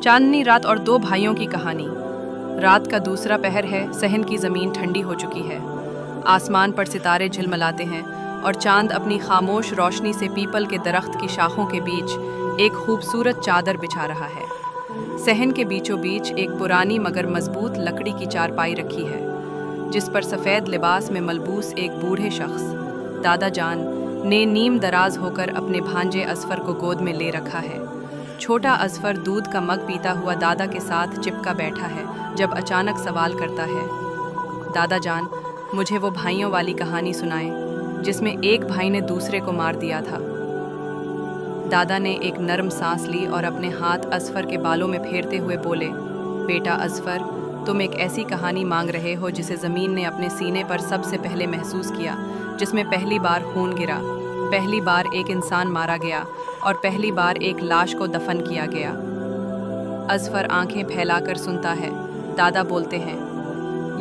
चांदनी रात और दो भाइयों की कहानी। रात का दूसरा पहर है। सहन की ज़मीन ठंडी हो चुकी है। आसमान पर सितारे झिलमिलाते हैं और चांद अपनी खामोश रोशनी से पीपल के दरख्त की शाखों के बीच एक खूबसूरत चादर बिछा रहा है। सहन के बीचों बीच एक पुरानी मगर मजबूत लकड़ी की चारपाई रखी है, जिस पर सफ़ेद लिबास में मलबूस एक बूढ़े शख्स, दादा जान, ने नीम दराज होकर अपने भांजे असफर को गोद में ले रखा है। छोटा असफर दूध का मग पीता हुआ दादा के साथ चिपका बैठा है, जब अचानक सवाल करता है, दादा जान, मुझे वो भाइयों वाली कहानी सुनाएं जिसमें एक भाई ने दूसरे को मार दिया था। दादा ने एक नरम सांस ली और अपने हाथ असफर के बालों में फेरते हुए बोले, बेटा असफर, तुम एक ऐसी कहानी मांग रहे हो जिसे ज़मीन ने अपने सीने पर सबसे पहले महसूस किया, जिसमें पहली बार खून गिरा, पहली बार एक इंसान मारा गया और पहली बार एक लाश को दफन किया गया। असफर आंखें फैलाकर सुनता है। दादा बोलते हैं,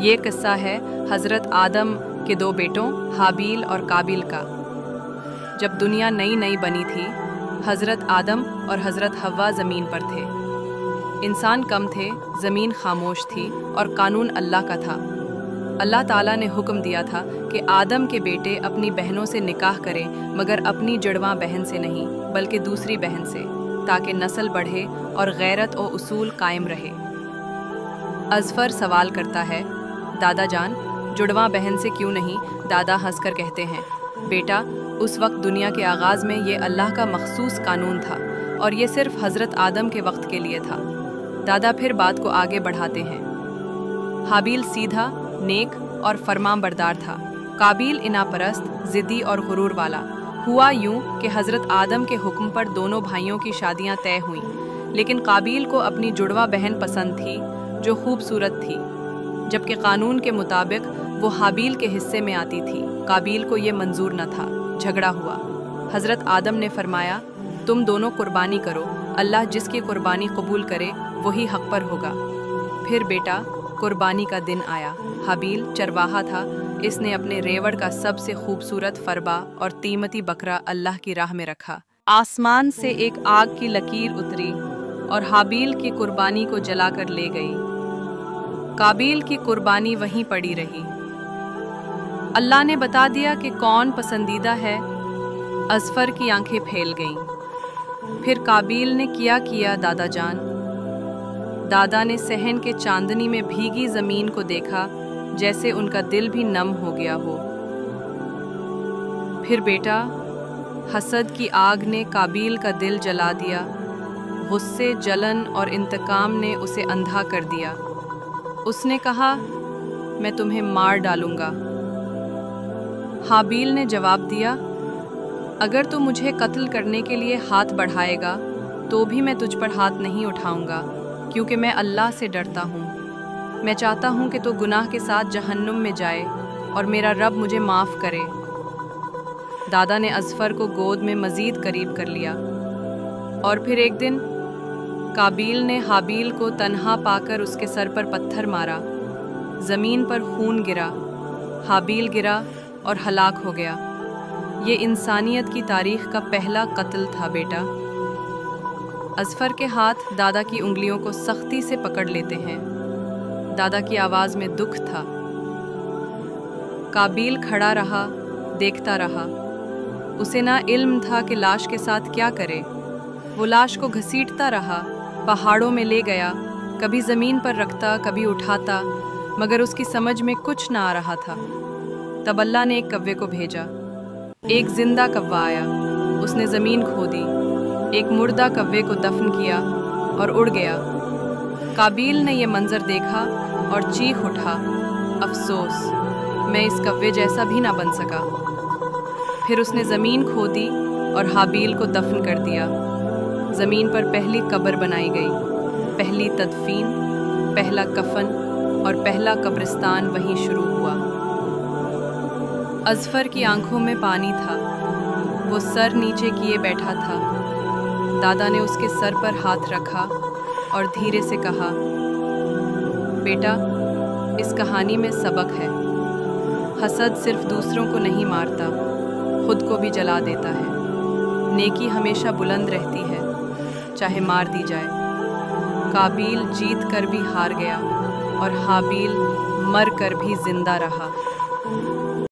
ये किस्सा है हज़रत आदम के दो बेटों हाबील और काबिल का। जब दुनिया नई नई बनी थी, हज़रत आदम और हज़रत हव्वा ज़मीन पर थे। इंसान कम थे, ज़मीन खामोश थी और कानून अल्लाह का था। अल्लाह ताला ने हुक्म दिया था कि आदम के बेटे अपनी बहनों से निकाह करें, मगर अपनी जुड़वां बहन से नहीं, बल्कि दूसरी बहन से, ताकि नस्ल बढ़े और गैरत और उसूल कायम रहे। असफर सवाल करता है, दादा जान, जुड़वां बहन से क्यों नहीं? दादा हंसकर कहते हैं, बेटा, उस वक्त दुनिया के आगाज़ में ये अल्लाह का मखसूस कानून था और ये सिर्फ हज़रत आदम के वक्त के लिए था। दादा फिर बात को आगे बढ़ाते हैं। हाबील सीधा, नेक और फरमाबरदार था। काबिल इनापरस्त, ज़िद्दी और गुरूर वाला। हुआ यूं कि हज़रत आदम के हुक्म पर दोनों भाइयों की शादियां तय हुईं, लेकिन काबिल को अपनी जुड़वा बहन पसंद थी जो खूबसूरत थी, जबकि कानून के मुताबिक वो हाबील के हिस्से में आती थी। काबिल को ये मंजूर न था। झगड़ा हुआ। हज़रत आदम ने फरमाया, तुम दोनों कुर्बानी करो, अल्लाह जिसकी कुर्बानी कबूल करे वही हक पर होगा। फिर बेटा, कुर्बानी का दिन आया। हाबील चरवाहा था। इसने अपने रेवड़ का सबसे खूबसूरत फरबा और कीमती बकरा अल्लाह की राह में रखा। आसमान से एक आग की लकीर उतरी और हाबील की कुर्बानी को जलाकर ले गई। काबिल की कुर्बानी वहीं पड़ी रही। अल्लाह ने बता दिया कि कौन पसंदीदा है। असफर की आंखें फैल गईं। फिर काबिल ने किया दादा जान। दादा ने सहन के चांदनी में भीगी ज़मीन को देखा, जैसे उनका दिल भी नम हो गया हो। फिर बेटा, हसद की आग ने काबिल का दिल जला दिया। गुस्से, जलन और इंतकाम ने उसे अंधा कर दिया। उसने कहा, मैं तुम्हें मार डालूंगा। हाबील ने जवाब दिया, अगर तू मुझे कत्ल करने के लिए हाथ बढ़ाएगा तो भी मैं तुझ पर हाथ नहीं उठाऊंगा, क्योंकि मैं अल्लाह से डरता हूँ। मैं चाहता हूँ कि तू गुनाह के साथ जहन्नुम में जाए और मेरा रब मुझे माफ़ करे। दादा ने असफर को गोद में मज़ीद करीब कर लिया। और फिर एक दिन काबिल ने हाबील को तन्हा पाकर उसके सर पर पत्थर मारा। ज़मीन पर खून गिरा। हाबील गिरा और हलाक हो गया। ये इंसानियत की तारीख़ का पहला कत्ल था बेटा। असफर के हाथ दादा की उंगलियों को सख्ती से पकड़ लेते हैं। दादा की आवाज़ में दुख था। काबिल खड़ा रहा, देखता रहा। उसे ना इल्म था कि लाश के साथ क्या करे। वो लाश को घसीटता रहा, पहाड़ों में ले गया, कभी ज़मीन पर रखता, कभी उठाता, मगर उसकी समझ में कुछ ना आ रहा था। तब अल्लाह ने एक कव्वे को भेजा। एक जिंदा कव्वा आया। उसने ज़मीन खोदी, एक मुर्दा कव्वे को दफन किया और उड़ गया। काबिल ने यह मंजर देखा और चीख उठा, अफसोस, मैं इस कव्वे जैसा भी ना बन सका। फिर उसने ज़मीन खोदी और हाबील को दफन कर दिया। ज़मीन पर पहली कब्र बनाई गई, पहली तदफीन, पहला कफन और पहला कब्रिस्तान वहीं शुरू हुआ। असफर की आंखों में पानी था। वो सर नीचे किए बैठा था। दादा ने उसके सर पर हाथ रखा और धीरे से कहा, बेटा, इस कहानी में सबक है। हसद सिर्फ दूसरों को नहीं मारता, खुद को भी जला देता है। नेकी हमेशा बुलंद रहती है, चाहे मार दी जाए। काबिल जीत कर भी हार गया और हाबिल मर कर भी जिंदा रहा।